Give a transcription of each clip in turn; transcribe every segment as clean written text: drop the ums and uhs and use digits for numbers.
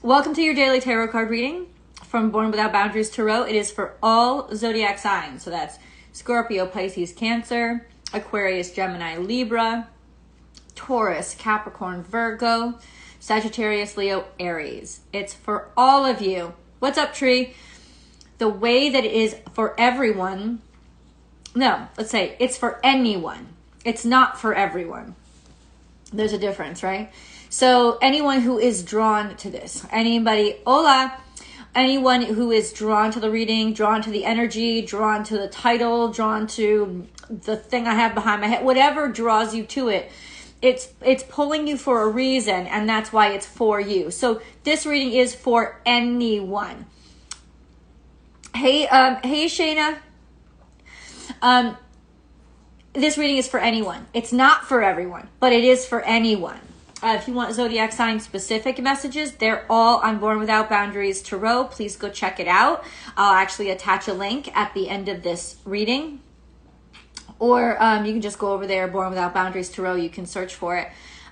Welcome to your daily tarot card reading from Born Without Boundaries Tarot. It is for all zodiac signs. So that's Scorpio, Pisces, Cancer, Aquarius, Gemini, Libra, Taurus, Capricorn, Virgo, Sagittarius, Leo, Aries. It's for all of you. What's up, Tree? The way that it is for everyone. No, let's say it's for anyone. It's not for everyone. There's a difference, right? So anyone who is drawn to this, anyone who is drawn to the reading, drawn to the energy, drawn to the title, drawn to the thing I have behind my head, whatever draws you to it, it's pulling you for a reason, and that's why it's for you. So this reading is for anyone. Hey Shayna. This reading is for anyone. It's not for everyone, but it is for anyone. If you want zodiac sign specific messages, they're all on Born Without Boundaries Tarot. Please go check it out. I'll actually attach a link at the end of this reading. Or you can just go over there, Born Without Boundaries Tarot. You can search for it.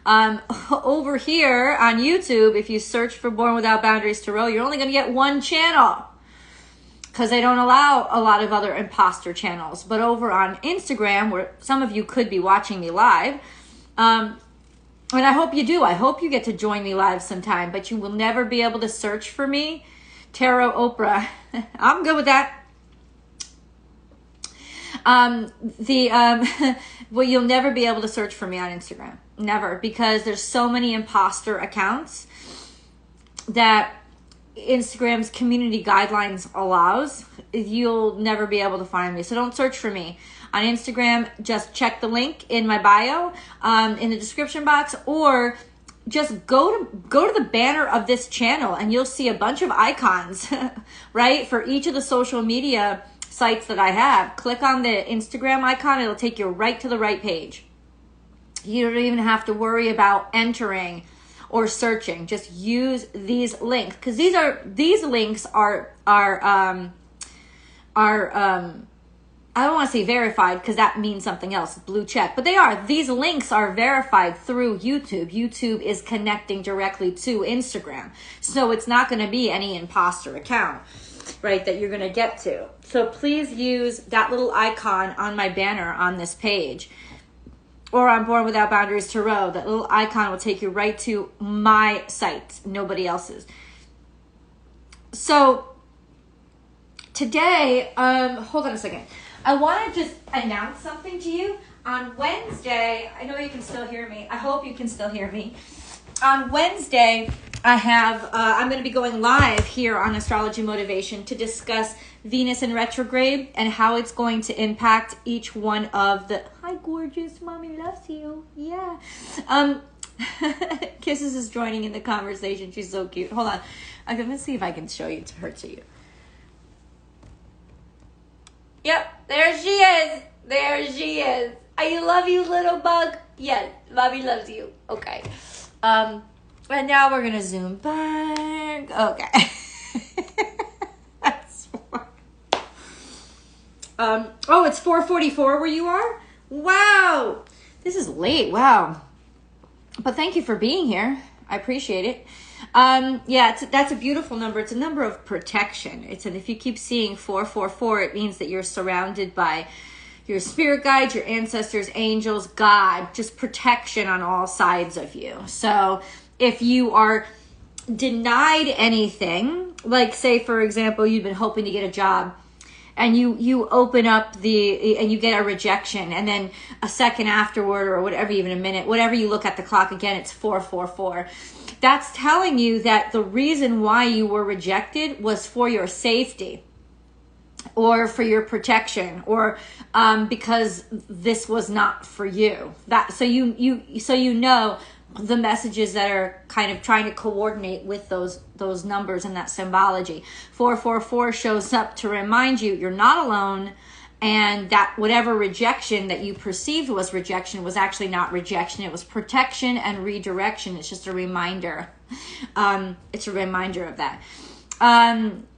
Over here on YouTube, if you search for Born Without Boundaries Tarot, you're only going to get one channel, because they don't allow a lot of other imposter channels. But over on Instagram, where some of you could be watching me live, and I hope you do. I hope you get to join me live sometime, but you will never be able to search for me. Tarot Oprah. I'm good with that. Well, you'll never be able to search for me on Instagram. Never. Because there's so many imposter accounts that Instagram's community guidelines allows. You'll never be able to find me. So don't search for me on Instagram. Just check the link in my bio, in the description box, or just go to the banner of this channel and you'll see a bunch of icons, right? For each of the social media sites that I have. Click on the Instagram icon. It'll take you right to the right page. You don't even have to worry about entering or searching. Just use these links, because these links are I don't want to say verified, because that means something else, blue check, but they are. These links are verified through YouTube. YouTube is connecting directly to Instagram. So it's not going to be any imposter account, right, that you're going to get to. So please use that little icon on my banner on this page, or on Born Without Boundaries Tarot. That little icon will take you right to my site, nobody else's. So today, hold on a second. I want to just announce something to you. On Wednesday, I know you can still hear me. I hope you can still hear me. On Wednesday, I'm going to be going live here on Astrology Motivation to discuss Venus in retrograde and how it's going to impact each one of the... Hi, gorgeous. Mommy loves you. Yeah. Kisses is joining in the conversation. She's so cute. Hold on. I'm going to see if I can show her to you. Yep, there she is. There she is. I love you, little bug. Yes, mommy loves you. Okay. And now we're gonna zoom back. Okay. That's fun. Oh, it's 4:44 where you are? Wow. This is late. Wow. But thank you for being here. I appreciate it. Yeah, that's a beautiful number. It's a number of protection. If you keep seeing 444, it means that you're surrounded by your spirit guides, your ancestors, angels, God, just protection on all sides of you. So if you are denied anything, like say, for example, you've been hoping to get a job, and you open up and you get a rejection, and then a second afterward, or whatever, even a minute, whatever, you look at the clock again, it's 444. That's telling you that the reason why you were rejected was for your safety, or for your protection, or because this was not for you. So you know the messages that are kind of trying to coordinate with those numbers and that symbology. 444 shows up to remind you you're not alone, and that whatever rejection that you perceived was rejection was actually not rejection. It was protection and redirection. It's just a reminder. It's a reminder of that.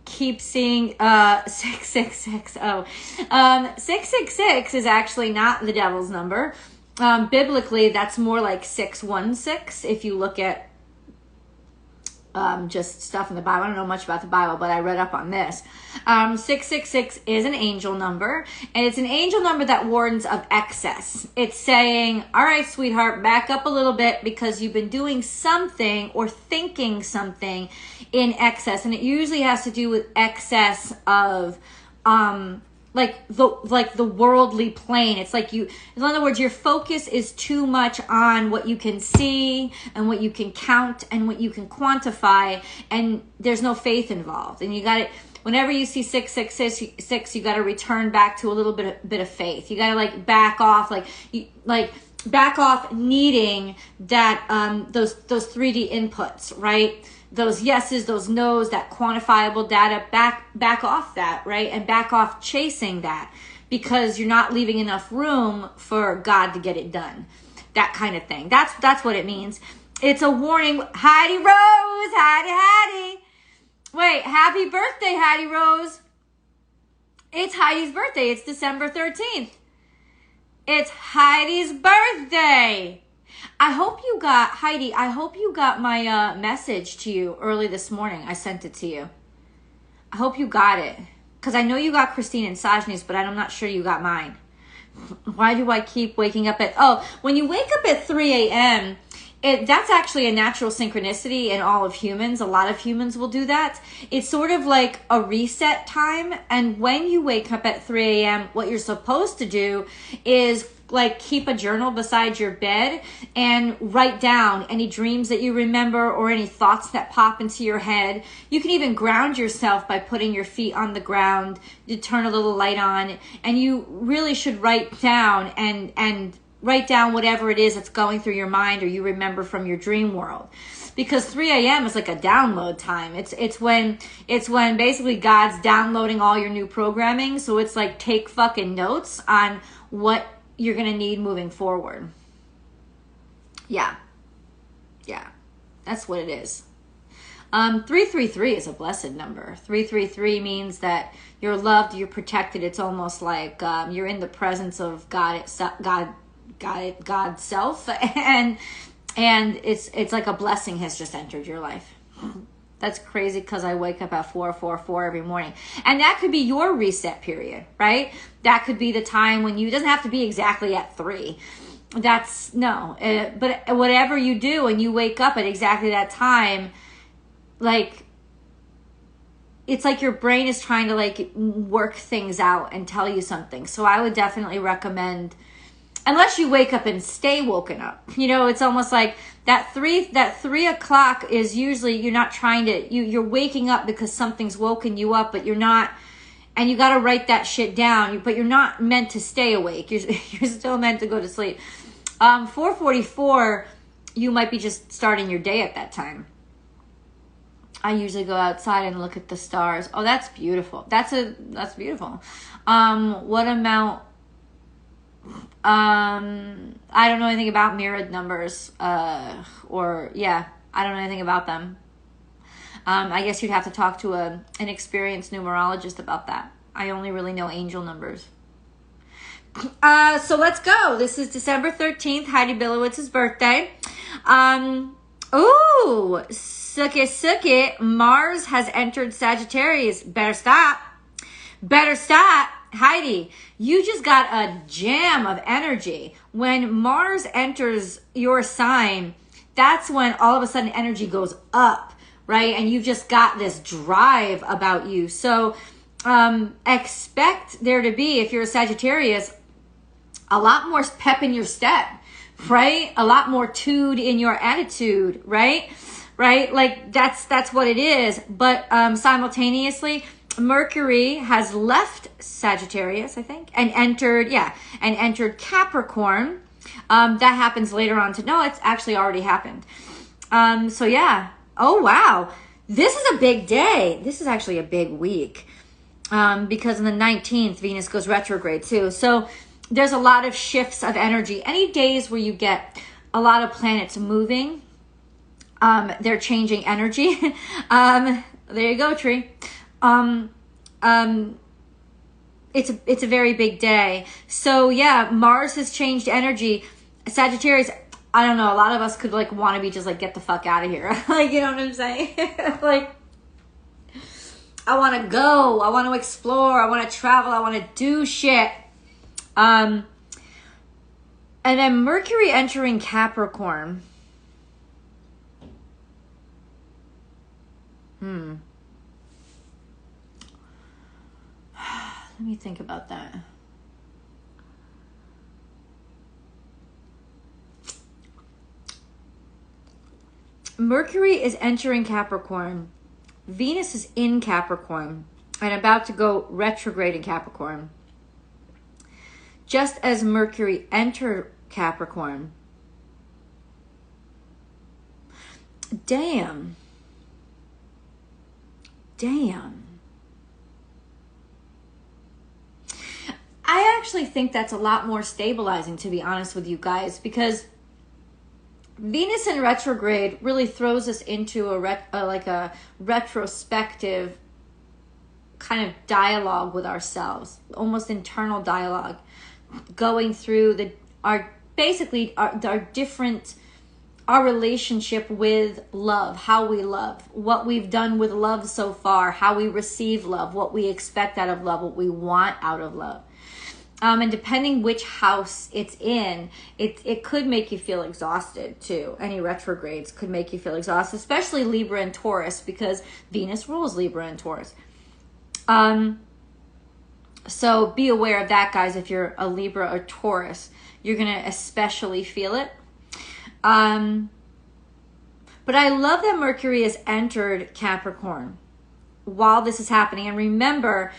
Keep seeing 666. Oh, 666 is actually not the devil's number. Biblically, that's more like 616 if you look at just stuff in the Bible. I don't know much about the Bible, but I read up on this. 666 is an angel number, and it's an angel number that warns of excess. It's saying, all right, sweetheart, back up a little bit because you've been doing something or thinking something in excess. And it usually has to do with excess of, like the worldly plane. It's like you, in other words, your focus is too much on what you can see and what you can count and what you can quantify, and there's no faith involved. And you got to, whenever you see 666, you got to return back to a little bit of faith. You got to like back off, back off needing that those 3D inputs, right? Those yeses, those nos, that quantifiable data, back off that, right? And back off chasing that, because you're not leaving enough room for God to get it done. That kind of thing. That's what it means. It's a warning. Heidi Rose, Heidi. Wait, happy birthday, Heidi Rose. It's Heidi's birthday. It's December 13th. It's Heidi's birthday. I hope you got, Heidi, I hope you got my message to you early this morning. I sent it to you. I hope you got it. Because I know you got Christine and Sajni's, but I'm not sure you got mine. Why do I keep waking up at, when you wake up at 3 a.m., that's actually a natural synchronicity in all of humans. A lot of humans will do that. It's sort of like a reset time. And when you wake up at 3 a.m., what you're supposed to do is like keep a journal beside your bed and write down any dreams that you remember or any thoughts that pop into your head. You can even ground yourself by putting your feet on the ground. You turn a little light on, and you really should write down and write down whatever it is that's going through your mind or you remember from your dream world. Because 3 a.m. is like a download time. It's when basically God's downloading all your new programming. So it's like take fucking notes on what you're going to need moving forward. Yeah. That's what it is. 333 is a blessed number. 333 means that you're loved, you're protected. It's almost like you're in the presence of God's self, and it's like a blessing has just entered your life. That's crazy because I wake up at 4:44 every morning. And that could be your reset period, right? That could be the time when it doesn't have to be exactly at 3. But whatever you do and you wake up at exactly that time, like, it's like your brain is trying to like work things out and tell you something. So I would definitely recommend, unless you wake up and stay woken up, it's almost like that 3 o'clock is usually, you're not trying to, you're waking up because something's woken you up, but you're not, and you got to write that shit down, but you're not meant to stay awake. You're still meant to go to sleep. 4:44, you might be just starting your day at that time. I usually go outside and look at the stars. Oh, that's beautiful. That's beautiful. What amount? I don't know anything about mirrored numbers, I don't know anything about them. I guess you'd have to talk to an experienced numerologist about that. I only really know angel numbers. So let's go. This is December 13th, Heidi Bilowitz's birthday. Suck it. Mars has entered Sagittarius. Better stop. Heidi, you just got a jam of energy. When Mars enters your sign, that's when all of a sudden energy goes up, right? And you've just got this drive about you. So expect there to be, if you're a Sagittarius, a lot more pep in your step, right? A lot more tude in your attitude, right? Like that's what it is. But simultaneously, Mercury has left Sagittarius, I think, and entered Capricorn. That happens later on it's actually already happened. Oh, wow. This is a big day. This is actually a big week. Because on the 19th, Venus goes retrograde too. So there's a lot of shifts of energy. Any days where you get a lot of planets moving, they're changing energy. There you go, tree. It's a very big day. So yeah, Mars has changed energy. Sagittarius, I don't know, a lot of us could like want to be just like, get the fuck out of here. Like, you know what I'm saying? Like, I want to go, I want to explore, I want to travel, I want to do shit. And then Mercury entering Capricorn. Let me think about that. Mercury is entering Capricorn. Venus is in Capricorn and about to go retrograde in Capricorn. Just as Mercury entered Capricorn. Damn. I actually think that's a lot more stabilizing, to be honest with you guys, because Venus in retrograde really throws us into a retrospective kind of dialogue with ourselves, almost internal dialogue, going through our relationship with love, how we love, what we've done with love so far, how we receive love, what we expect out of love, what we want out of love. And depending which house it's in, it could make you feel exhausted too. Any retrogrades could make you feel exhausted, especially Libra and Taurus, because Venus rules Libra and Taurus. So be aware of that, guys. If you're a Libra or Taurus, you're going to especially feel it. But I love that Mercury has entered Capricorn while this is happening. And remember,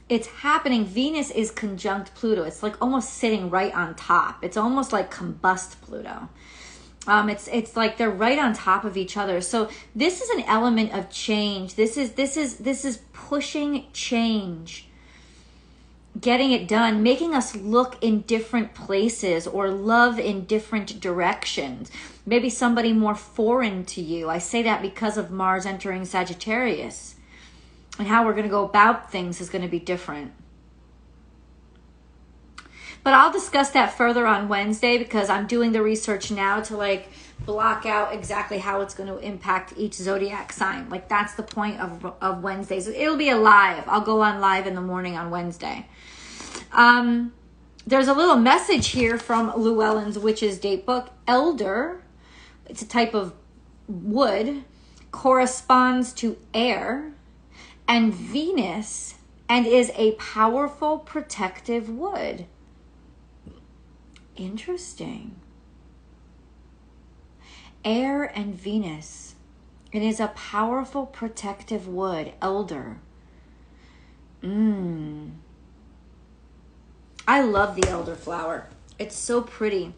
it's happening. Venus is conjunct Pluto. It's like almost sitting right on top. It's almost like combust Pluto. It's like they're right on top of each other. So this is an element of change. This is pushing change, getting it done, making us look in different places or love in different directions. Maybe somebody more foreign to you. I say that because of Mars entering Sagittarius. And how we're going to go about things is going to be different. But I'll discuss that further on Wednesday, because I'm doing the research now to like block out exactly how it's going to impact each zodiac sign. Like that's the point of Wednesdays. It'll be a live. I'll go on live in the morning on Wednesday. There's a little message here from Llewellyn's Witch's Date Book. Elder, it's a type of wood, corresponds to air and Venus, and is a powerful protective wood. Interesting. Air and Venus. It is a powerful protective wood. Elder. I love the elder flower. It's so pretty.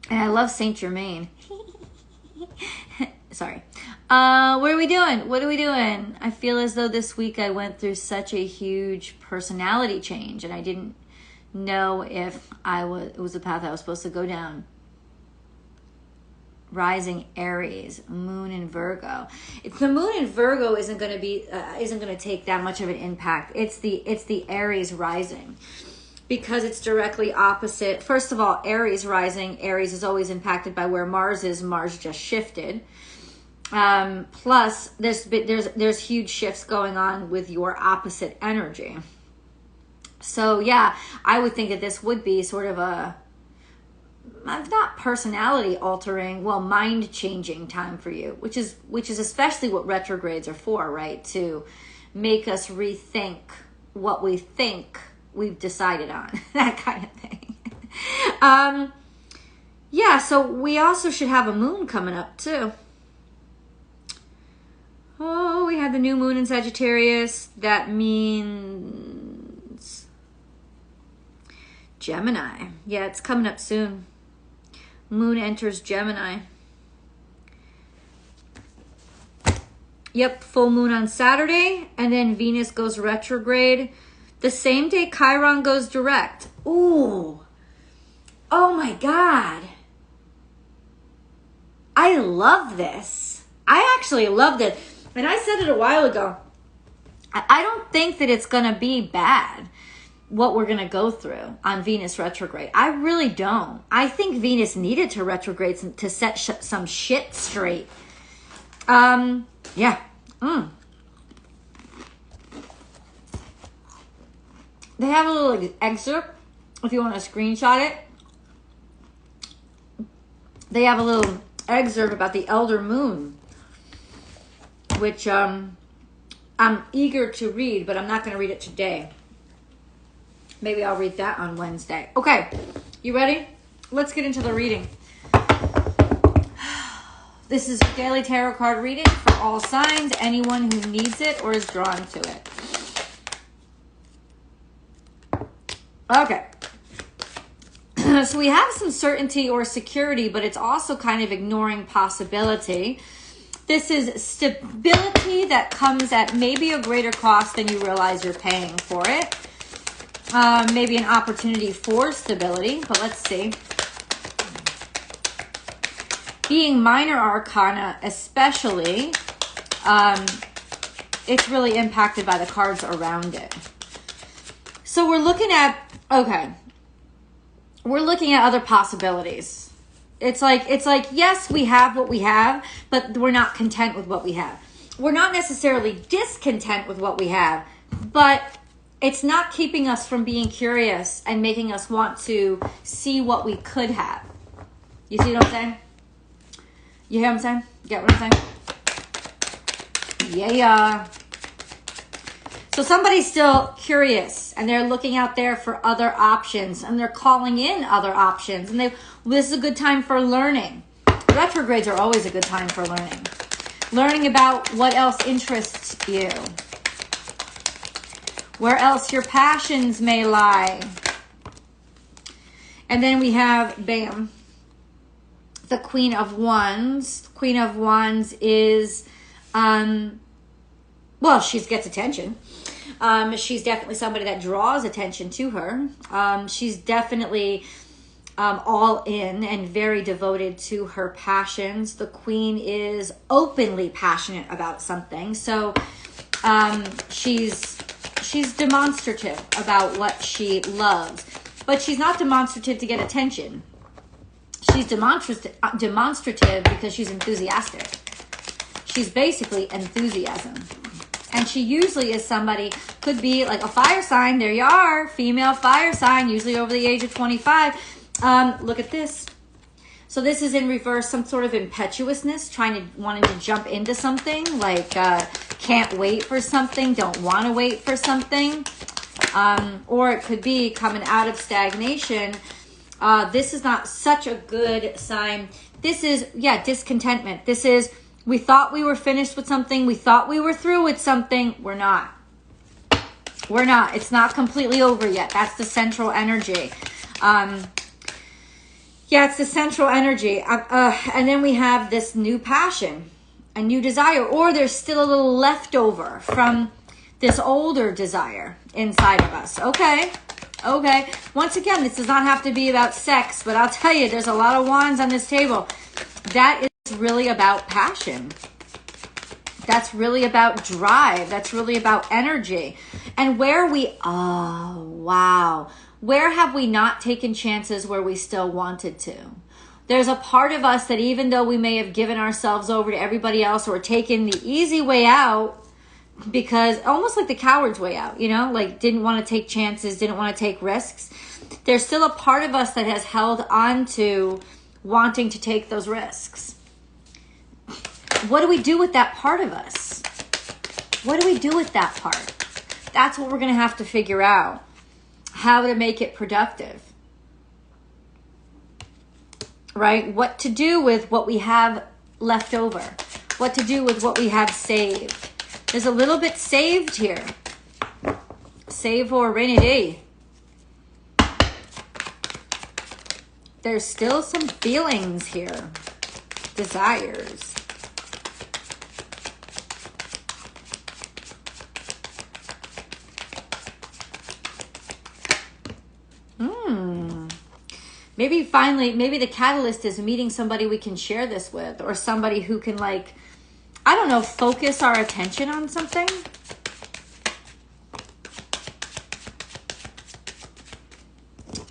And I love Saint Germain. Sorry. What are we doing? I feel as though this week I went through such a huge personality change, and I didn't know if it was the path I was supposed to go down. Rising Aries, Moon in Virgo. The Moon in Virgo isn't going to take that much of an impact. It's the Aries rising, because it's directly opposite. First of all, Aries rising. Aries is always impacted by where Mars is. Mars just shifted. Plus, there's huge shifts going on with your opposite energy. So yeah, I would think that this would be sort of a, not personality altering, well, mind changing time for you, which is especially what retrogrades are for, right? To make us rethink what we think we've decided on, that kind of thing. Yeah, so we also should have a moon coming up too. Oh, we had the new moon in Sagittarius. That means Gemini. Yeah, it's coming up soon. Moon enters Gemini. Yep, full moon on Saturday, and then Venus goes retrograde the same day Chiron goes direct. Ooh. Oh my God. I love this. I actually love this. And I said it a while ago. I don't think that it's going to be bad. what we're going to go through on Venus retrograde. I really don't. I think Venus needed to retrograde to set some shit straight. Yeah. They have a little excerpt, if you want to screenshot it. They have a little excerpt about the elder moon, which I'm eager to read, but I'm not going to read it today. Maybe I'll read that on Wednesday. Okay, you ready? Let's get into the reading. This is a daily tarot card reading for all signs, anyone who needs it or is drawn to it. Okay. So we have some certainty or security, but it's also kind of ignoring possibility. This is stability that comes at maybe a greater cost than you realize you're paying for it. Maybe an opportunity for stability, but let's see. Being minor arcana, especially, it's really impacted by the cards around it. So we're looking at, we're looking at other possibilities. It's like, yes, we have what we have, but we're not content with what we have. We're not necessarily discontent with what we have, but it's not keeping us from being curious and making us want to see what we could have. You see what I'm saying? You hear what I'm saying? Get what I'm saying? Yeah. So somebody's still curious and they're looking out there for other options and they're calling in other options. And this is a good time for learning. Retrogrades are always a good time for learning. Learning about what else interests you. Where else your passions may lie. And then we have, bam, the Queen of Wands. Queen of Wands is, well, she gets attention. She's definitely somebody that draws attention to her. She's definitely all in and very devoted to her passions. The Queen is openly passionate about something. So she's demonstrative about what she loves. But she's not demonstrative to get attention. She's demonstrative because she's enthusiastic. She's basically enthusiasm. And she usually is somebody, could be like a fire sign. There you are, female fire sign, usually over the age of 25. Look at this. So this is in reverse, some sort of impetuousness, wanting to jump into something, like can't wait for something, don't want to wait for something. Or it could be coming out of stagnation. This is not such a good sign. This is, discontentment. This is, we thought we were finished with something. We thought we were through with something. We're not. We're not. It's not completely over yet. That's the central energy. It's the central energy. And then we have this new passion, a new desire, or there's still a little leftover from this older desire inside of us. Okay. Once again, this does not have to be about sex, but I'll tell you, there's a lot of wands on this table. That is really about passion. That's really about drive. That's really about energy. And where have we not taken chances where we still wanted to? There's a part of us that even though we may have given ourselves over to everybody else or taken the easy way out, because almost like the coward's way out, like didn't want to take chances, didn't want to take risks. There's still a part of us that has held on to wanting to take those risks. What do we do with that part of us? What do we do with that part? That's what we're going to have to figure out. How to make it productive. Right? What to do with what we have left over. What to do with what we have saved. There's a little bit saved here. Save for a rainy day. There's still some feelings here. Desires. Maybe the catalyst is meeting somebody we can share this with, or somebody who can, focus our attention on something.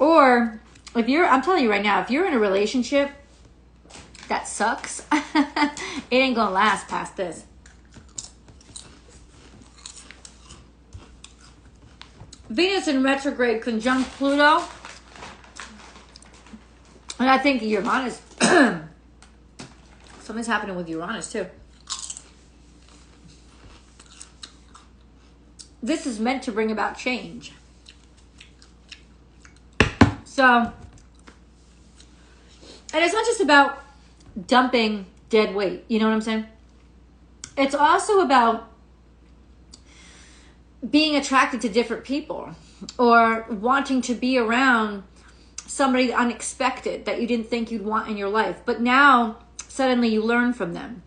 Or if you're, I'm telling you right now, if you're in a relationship that sucks, it ain't gonna last past this. Venus in retrograde conjunct Pluto. And I think Uranus, something's happening with Uranus too. This is meant to bring about change. So, and it's not just about dumping dead weight. You know what I'm saying? It's also about being attracted to different people or wanting to be around somebody unexpected that you didn't think you'd want in your life. But now suddenly you learn from them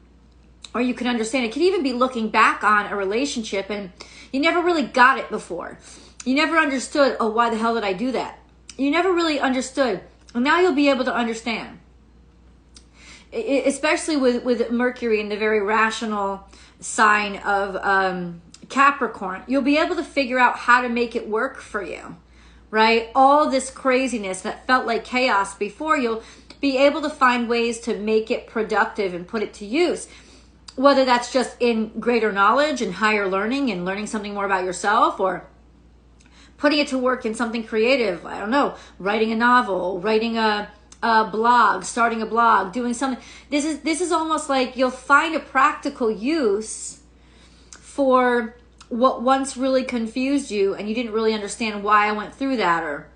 or you can understand. It could even be looking back on a relationship and you never really got it before. You never understood, oh, why the hell did I do that? You never really understood. And now you'll be able to understand. Especially with Mercury in the very rational sign of Capricorn. You'll be able to figure out how to make it work for you, right? All this craziness that felt like chaos before, you'll be able to find ways to make it productive and put it to use. Whether that's just in greater knowledge and higher learning and learning something more about yourself, or putting it to work in something creative. I don't know, writing a novel, writing a blog, starting a blog, doing something. This is almost like you'll find a practical use for what once really confused you and you didn't really understand why I went through that, or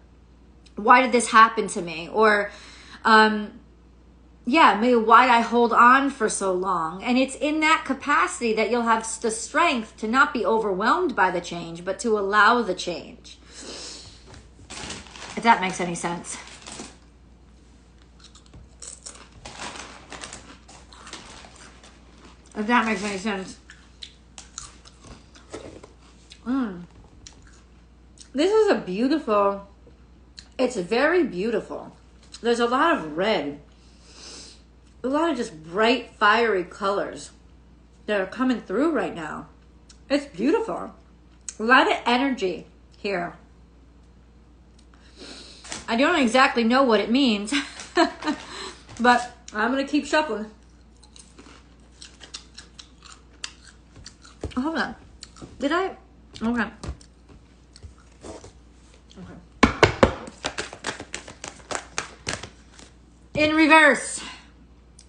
why did this happen to me, or maybe why did I hold on for so long? And it's in that capacity that you'll have the strength to not be overwhelmed by the change, but to allow the change. If that makes any sense. If that makes any sense. This is a beautiful, it's very beautiful. There's a lot of red. A lot of just bright, fiery colors that are coming through right now. It's beautiful. A lot of energy here. I don't exactly know what it means, but I'm going to keep shuffling. Oh, hold on. Did I? Okay. In reverse.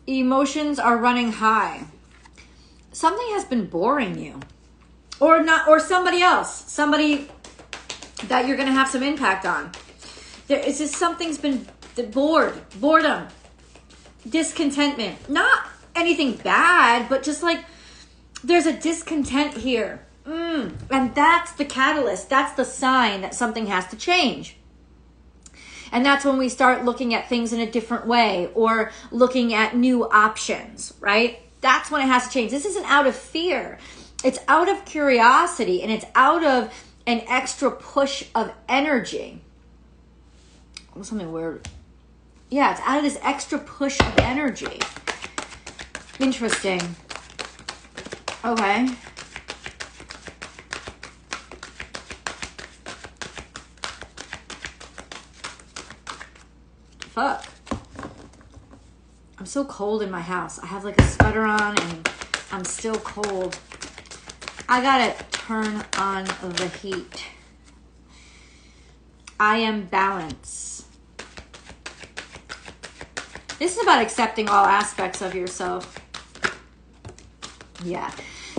Emotions are running high. Something has been boring you, or not, or somebody else, somebody that you're going to have some impact on. There is just something's been boredom, discontentment, not anything bad, but just like there's a discontent here. And that's the catalyst. That's the sign that something has to change. And that's when we start looking at things in a different way or looking at new options, right? That's when it has to change. This isn't out of fear. It's out of curiosity, and it's out of an extra push of energy. Something weird. Yeah, it's out of this extra push of energy. Interesting. Okay. Fuck. I'm so cold in my house. I have like a sweater on and I'm still cold. I gotta turn on the heat. I am balance. This is about accepting all aspects of yourself. Yeah.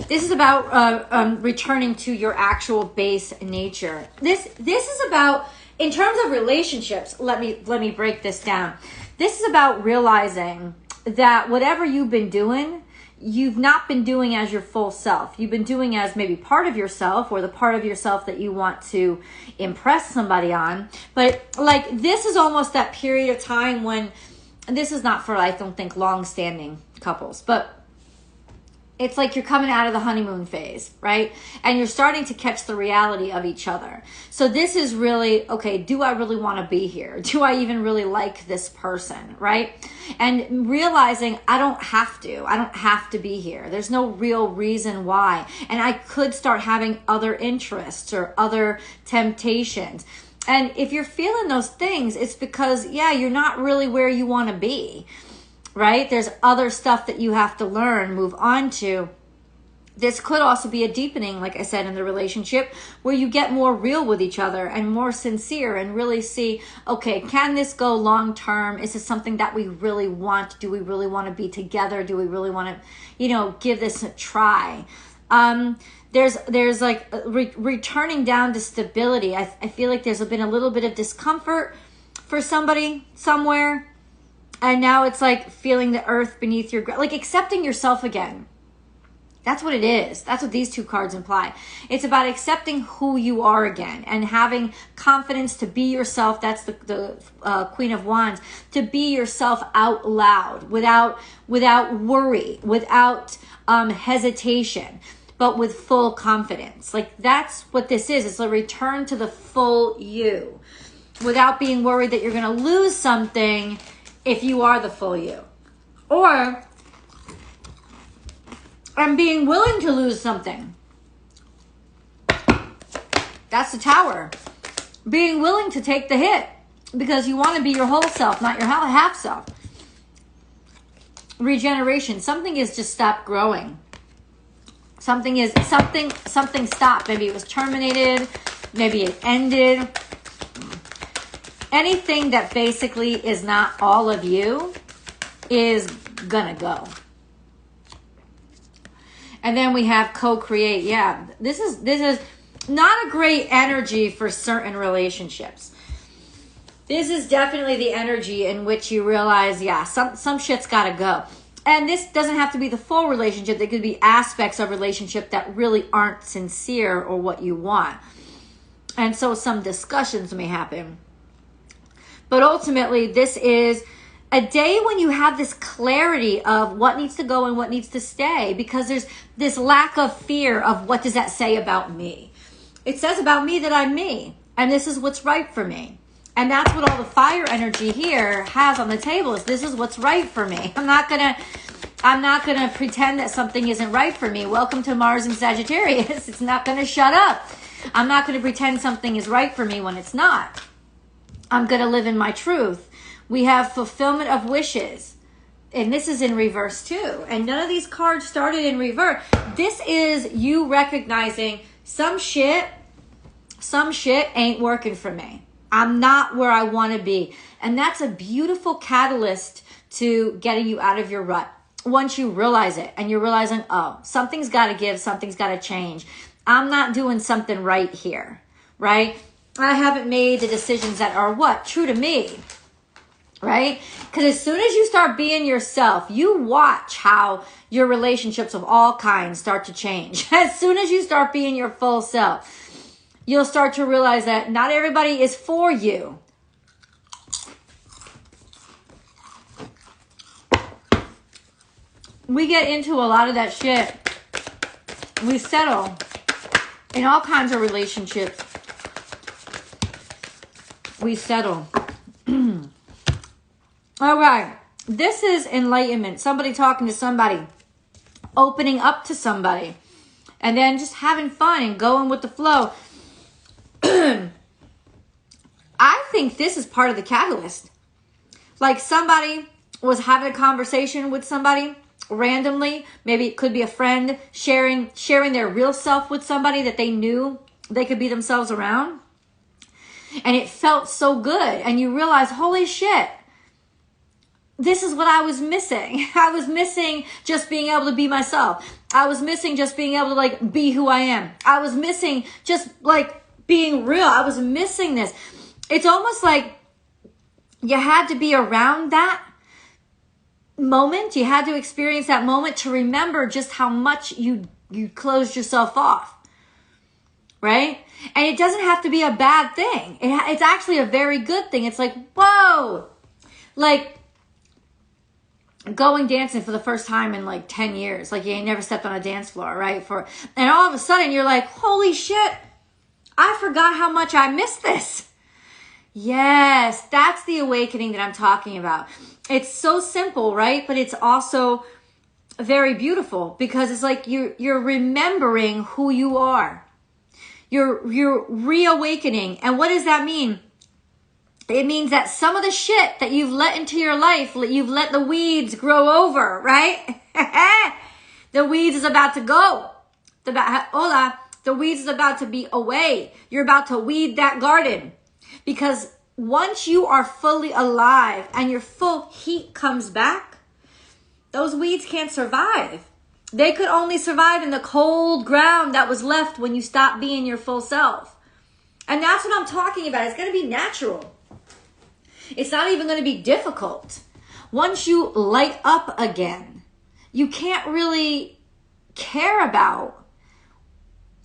This is about returning to your actual base nature. This is about, in terms of relationships, let me break this down. This is about realizing that whatever you've been doing, you've not been doing as your full self. You've been doing as maybe part of yourself, or the part of yourself that you want to impress somebody on. But like, this is almost that period of time when, and this is not for, I don't think, long-standing couples, but it's like you're coming out of the honeymoon phase, right? And you're starting to catch the reality of each other. So this is really, okay, do I really want to be here? Do I even really like this person, right? And realizing I don't have to be here. There's no real reason why. And I could start having other interests or other temptations. And if you're feeling those things, it's because, yeah, you're not really where you want to be, right? There's other stuff that you have to learn, move on to. This could also be a deepening, like I said, in the relationship where you get more real with each other and more sincere and really see, okay, can this go long term? Is this something that we really want? Do we really want to be together? Do we really want to, give this a try? There's like returning down to stability. I feel like there's been a little bit of discomfort for somebody somewhere. And now it's like feeling the earth beneath your, like accepting yourself again. That's what it is. That's what these two cards imply. It's about accepting who you are again and having confidence to be yourself. That's the Queen of Wands. To be yourself out loud without worry, without hesitation, but with full confidence. Like that's what this is. It's a return to the full you without being worried that you're going to lose something if you are the full you. Or I'm being willing to lose something. That's the Tower. Being willing to take the hit because you want to be your whole self, not your half self. Regeneration. Something is just stopped growing. Something stopped. Maybe it was terminated. Maybe it ended. Anything that basically is not all of you is gonna go. And then we have co-create. Yeah, this is not a great energy for certain relationships. This is definitely the energy in which you realize, yeah, some shit's got to go. And this doesn't have to be the full relationship. There could be aspects of relationship that really aren't sincere or what you want. And so some discussions may happen. But ultimately, this is a day when you have this clarity of what needs to go and what needs to stay, because there's this lack of fear of what does that say about me. It says about me that I'm me, and this is what's right for me. And that's what all the fire energy here has on the table is this is what's right for me. I'm not gonna pretend that something isn't right for me. Welcome to Mars in Sagittarius. It's not gonna shut up. I'm not gonna pretend something is right for me when it's not. I'm gonna live in my truth. We have fulfillment of wishes. And this is in reverse too. And none of these cards started in reverse. This is you recognizing some shit ain't working for me. I'm not where I want to be. And that's a beautiful catalyst to getting you out of your rut. Once you realize it and you're realizing, oh, something's got to give, something's got to change. I'm not doing something right here, right? I haven't made the decisions that are what? True to me. Right? Because as soon as you start being yourself, you watch how your relationships of all kinds start to change. As soon as you start being your full self, you'll start to realize that not everybody is for you. We get into a lot of that shit. We settle in all kinds of relationships. We settle. All right, this is enlightenment. Somebody talking to somebody, opening up to somebody, and then just having fun and going with the flow. I think this is part of the catalyst. Like somebody was having a conversation with somebody randomly. Maybe it could be a friend sharing their real self with somebody that they knew they could be themselves around. And it felt so good. And you realize, holy shit. This is what I was missing. I was missing just being able to be myself. I was missing just being able to like be who I am. I was missing just like being real. I was missing this. It's almost like you had to be around that moment. You had to experience that moment to remember just how much you closed yourself off. Right? And it doesn't have to be a bad thing. It's actually a very good thing. It's like, whoa, like going dancing for the first time in like 10 years. Like you ain't never stepped on a dance floor, right? And all of a sudden you're like, holy shit, I forgot how much I missed this. Yes, that's the awakening that I'm talking about. It's so simple, right? But it's also very beautiful because it's like you're remembering who you are. You're reawakening. And what does that mean? It means that some of the shit that you've let into your life, you've let the weeds grow over, right? The weeds is about to go. The weeds is about to be away. You're about to weed that garden. Because once you are fully alive and your full heat comes back, those weeds can't survive. They could only survive in the cold ground that was left when you stopped being your full self. And that's what I'm talking about. It's going to be natural. It's not even going to be difficult. Once you light up again, you can't really care about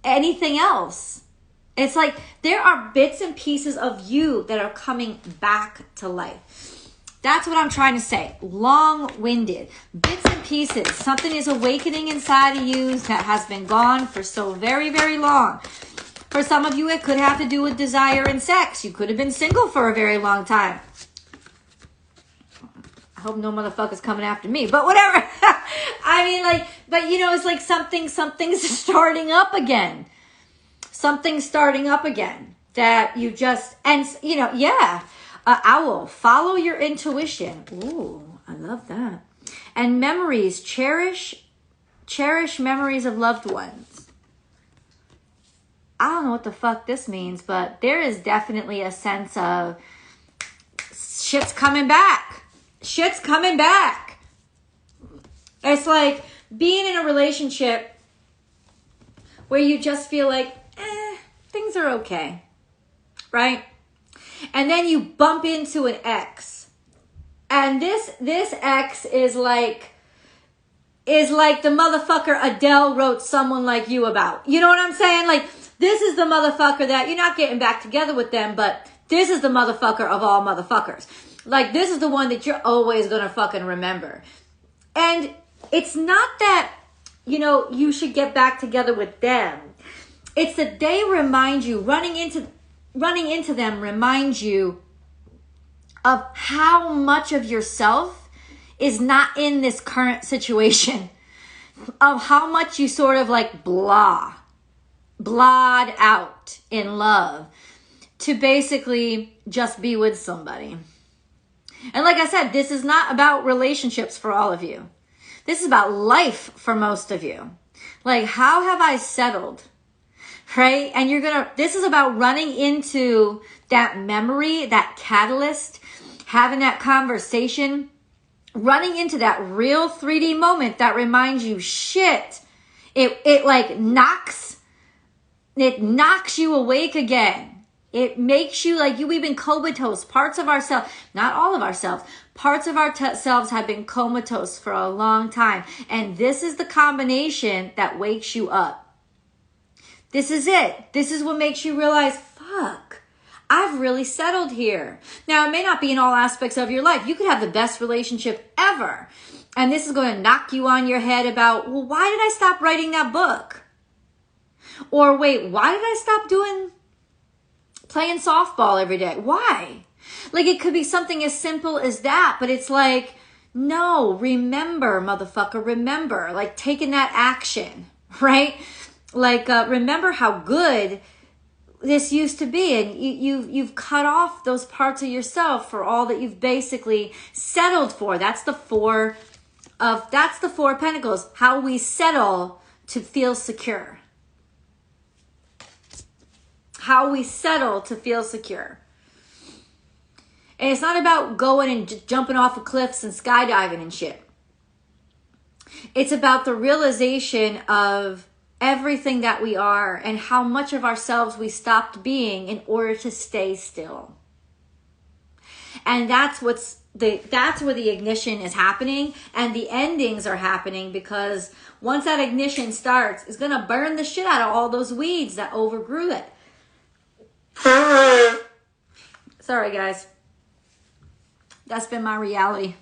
anything else. It's like there are bits and pieces of you that are coming back to life. That's what I'm trying to say. Long-winded. Bits and pieces. Something is awakening inside of you that has been gone for so very, very long. For some of you, it could have to do with desire and sex. You could have been single for a very long time. I hope no motherfucker's coming after me, but whatever. I mean, but you know, it's like something's starting up again. Something's starting up again that you just, and you know, yeah. Owl, follow your intuition. Ooh, I love that. And memories, cherish memories of loved ones. I don't know what the fuck this means, but there is definitely a sense of shit's coming back. Shit's coming back. It's like being in a relationship where you just feel like, things are okay, right? And then you bump into an ex. And this ex is like the motherfucker Adele wrote Someone Like You about. You know what I'm saying? Like, this is the motherfucker that you're not getting back together with them, but this is the motherfucker of all motherfuckers. Like, this is the one that you're always going to fucking remember. And it's not that, you know, you should get back together with them. It's that they remind you, running into them reminds you of how much of yourself is not in this current situation. Of how much you sort of like blah'd out in love to basically just be with somebody. And like I said, this is not about relationships for all of you. This is about life for most of you. Like, how have I settled? Right? And this is about running into that memory, that catalyst, having that conversation, running into that real 3D moment that reminds you, shit, it knocks you awake again. It makes you like we've been comatose. Parts of ourselves, not all of ourselves, parts of ourselves have been comatose for a long time. And this is the combination that wakes you up. This is it. This is what makes you realize, fuck, I've really settled here. Now, it may not be in all aspects of your life. You could have the best relationship ever. And this is going to knock you on your head about, well, why did I stop writing that book? Or wait, why did I stop playing softball every day? Why? Like, it could be something as simple as that, but it's like, no, remember, motherfucker, remember, like taking that action, right? Like, remember how good this used to be, and you've cut off those parts of yourself for all that you've basically settled for. That's the four of Pentacles. How we settle to feel secure. How we settle to feel secure. And it's not about going and jumping off of cliffs and skydiving and shit. It's about the realization of everything that we are and how much of ourselves we stopped being in order to stay still. And that's where the ignition is happening, and the endings are happening, because once that ignition starts, it's going to burn the shit out of all those weeds that overgrew it. Sorry, guys. That's been my reality.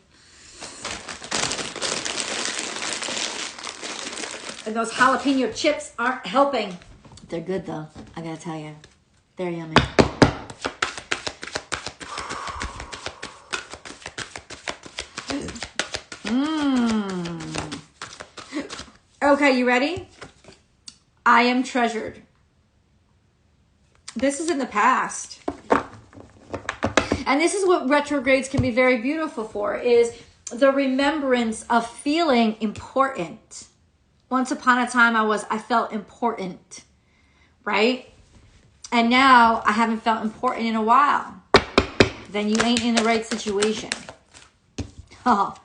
And those jalapeno chips aren't helping. They're good, though. I gotta tell you. They're yummy. Okay, you ready? I am treasured. This is in the past. And this is what retrogrades can be very beautiful for, is the remembrance of feeling important. Once upon a time, I felt important, right? And now I haven't felt important in a while. Then you ain't in the right situation. Oh.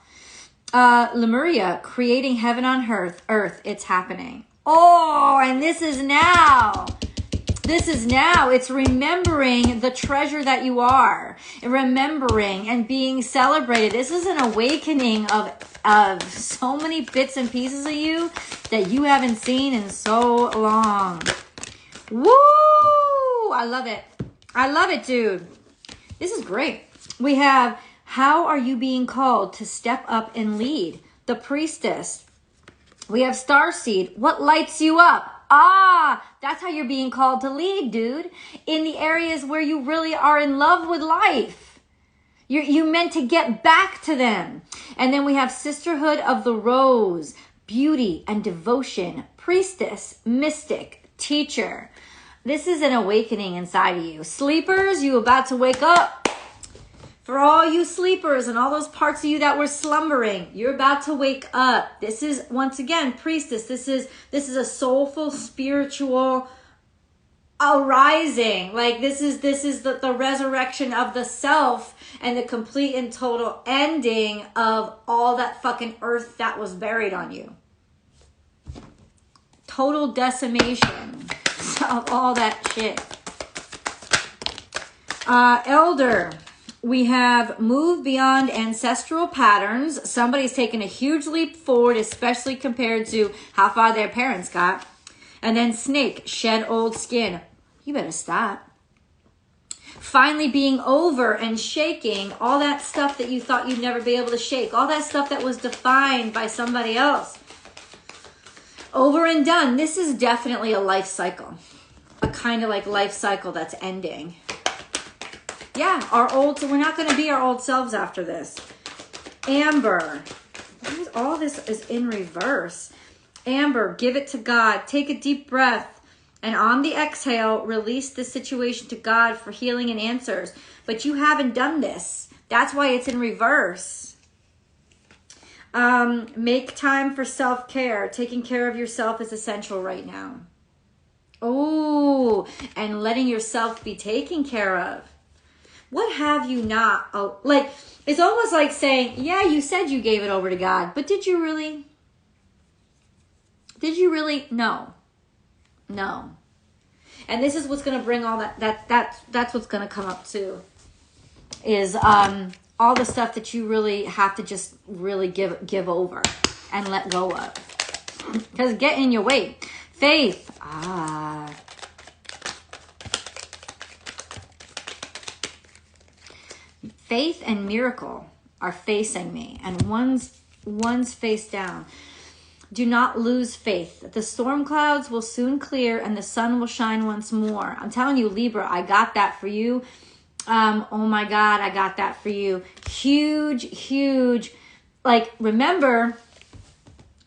Lemuria, creating heaven on earth, it's happening. Oh, and this is now. This is now. It's remembering the treasure that you are. And remembering and being celebrated. This is an awakening of so many bits and pieces of you that you haven't seen in so long. Woo! I love it. I love it, dude. This is great. We have, how are you being called to step up and lead? The priestess. We have starseed. What lights you up? Ah, that's how you're being called to lead, dude. In the areas where you really are in love with life. You meant to get back to them. And then we have sisterhood of the rose, beauty and devotion, priestess, mystic, teacher. This is an awakening inside of you. Sleepers, you about to wake up. For all you sleepers and all those parts of you that were slumbering, you're about to wake up. This is, once again, priestess. This is a soulful, spiritual arising. Like this is the resurrection of the self and the complete and total ending of all that fucking earth that was buried on you. Total decimation of all that shit. Elder. We have moved beyond ancestral patterns. Somebody's taken a huge leap forward, especially compared to how far their parents got. And then snake, shed old skin. You better stop. Finally being over and shaking all that stuff that you thought you'd never be able to shake. All that stuff that was defined by somebody else. Over and done. This is definitely a life cycle. A kind of like life cycle that's ending. Yeah, we're not going to be our old selves after this. Amber. All this is in reverse. Amber, give it to God. Take a deep breath. And on the exhale, release the situation to God for healing and answers. But you haven't done this. That's why it's in reverse. Make time for self-care. Taking care of yourself is essential right now. Oh, and letting yourself be taken care of. What have you not? Oh, like, it's almost like saying, yeah, you said you gave it over to God, but did you really? Did you really? No. No. And this is what's going to bring all that's what's going to come up too. Is all the stuff that you really have to just really give over and let go of. Because get in your way. Faith. Faith and miracle are facing me, and one's face down. Do not lose faith. The storm clouds will soon clear and the sun will shine once more. I'm telling you, Libra, I got that for you. Oh my God, I got that for you. Huge, huge. Like, remember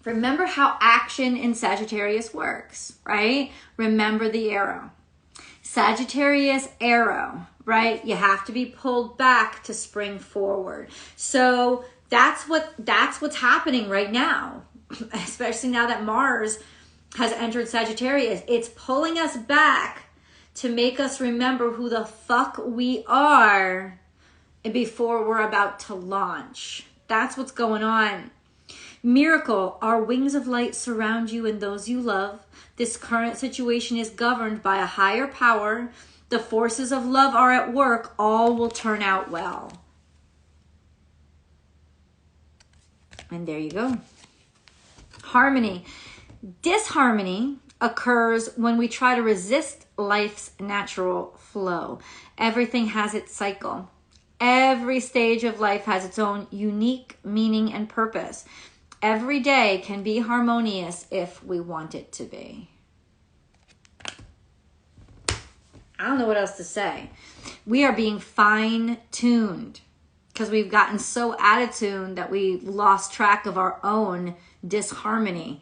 how action in Sagittarius works, right? Remember the arrow. Sagittarius arrow, right? You have to be pulled back to spring forward. So that's what's happening right now, especially now that Mars has entered Sagittarius. It's pulling us back to make us remember who the fuck we are before we're about to launch. That's what's going on. Miracle, our wings of light surround you and those you love. This current situation is governed by a higher power. The forces of love are at work. All will turn out well. And there you go. Harmony. Disharmony occurs when we try to resist life's natural flow. Everything has its cycle. Every stage of life has its own unique meaning and purpose. Every day can be harmonious if we want it to be. I don't know what else to say. We are being fine-tuned because we've gotten so out of tune that we've lost track of our own disharmony.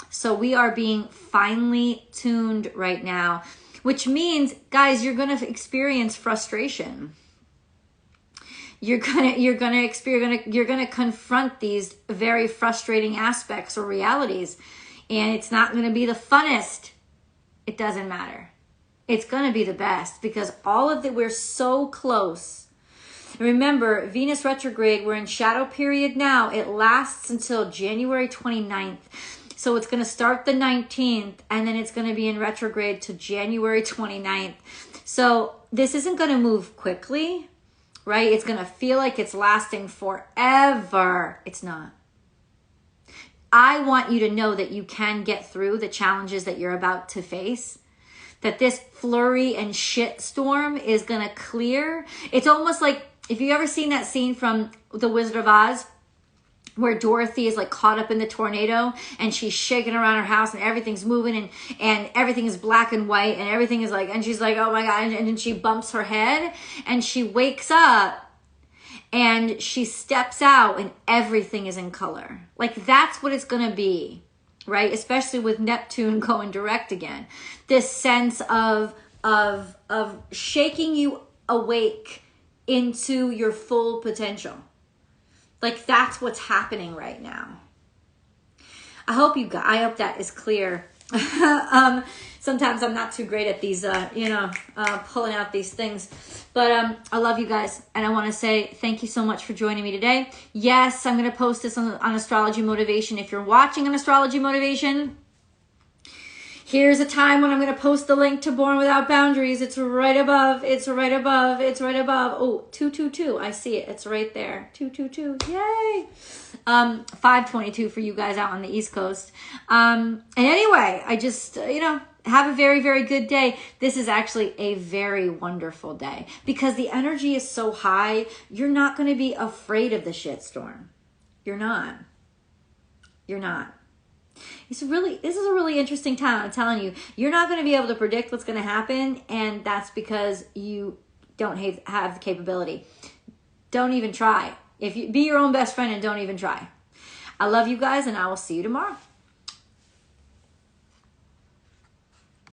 So we are being finely tuned right now. which means, guys, you're going to experience frustration. You're going to confront these very frustrating aspects or realities, and it's not going to be the funnest. It doesn't matter. It's going to be the best, because all of we're so close. Remember, Venus retrograde, we're in shadow period now. It lasts until January 29th. So it's going to start the 19th, and then it's going to be in retrograde to January 29th. So this isn't going to move quickly, right? It's going to feel like it's lasting forever. It's not. I want you to know that you can get through the challenges that you're about to face, that this flurry and shit storm is going to clear. It's almost like, if you ever seen that scene from The Wizard of Oz, where Dorothy is like caught up in the tornado and she's shaking around her house and everything's moving and everything is black and white and everything is like, and she's like, oh my God. And then she bumps her head and she wakes up and she steps out and everything is in color. Like, that's what it's going to be, right? Especially with Neptune going direct again. This sense of shaking you awake into your full potential. Like, that's what's happening right now. I hope that is clear. Sometimes I'm not too great at these, pulling out these things. But I love you guys. And I want to say thank you so much for joining me today. Yes, I'm going to post this on Astrology Motivation. If you're watching on Astrology Motivation, here's a time when I'm going to post the link to Born Without Boundaries. It's right above. It's right above. It's right above. Oh, 222. I see it. It's right there. 222. Yay. 522 for you guys out on the East Coast. And anyway, I just, have a very, very good day. This is actually a very wonderful day because the energy is so high. You're not going to be afraid of the shitstorm. You're not. You're not. This is a really interesting time. I'm telling you, you're not going to be able to predict what's going to happen, and that's because you don't have the capability. Don't even try. Be your own best friend and don't even try. I love you guys, and I will see you tomorrow.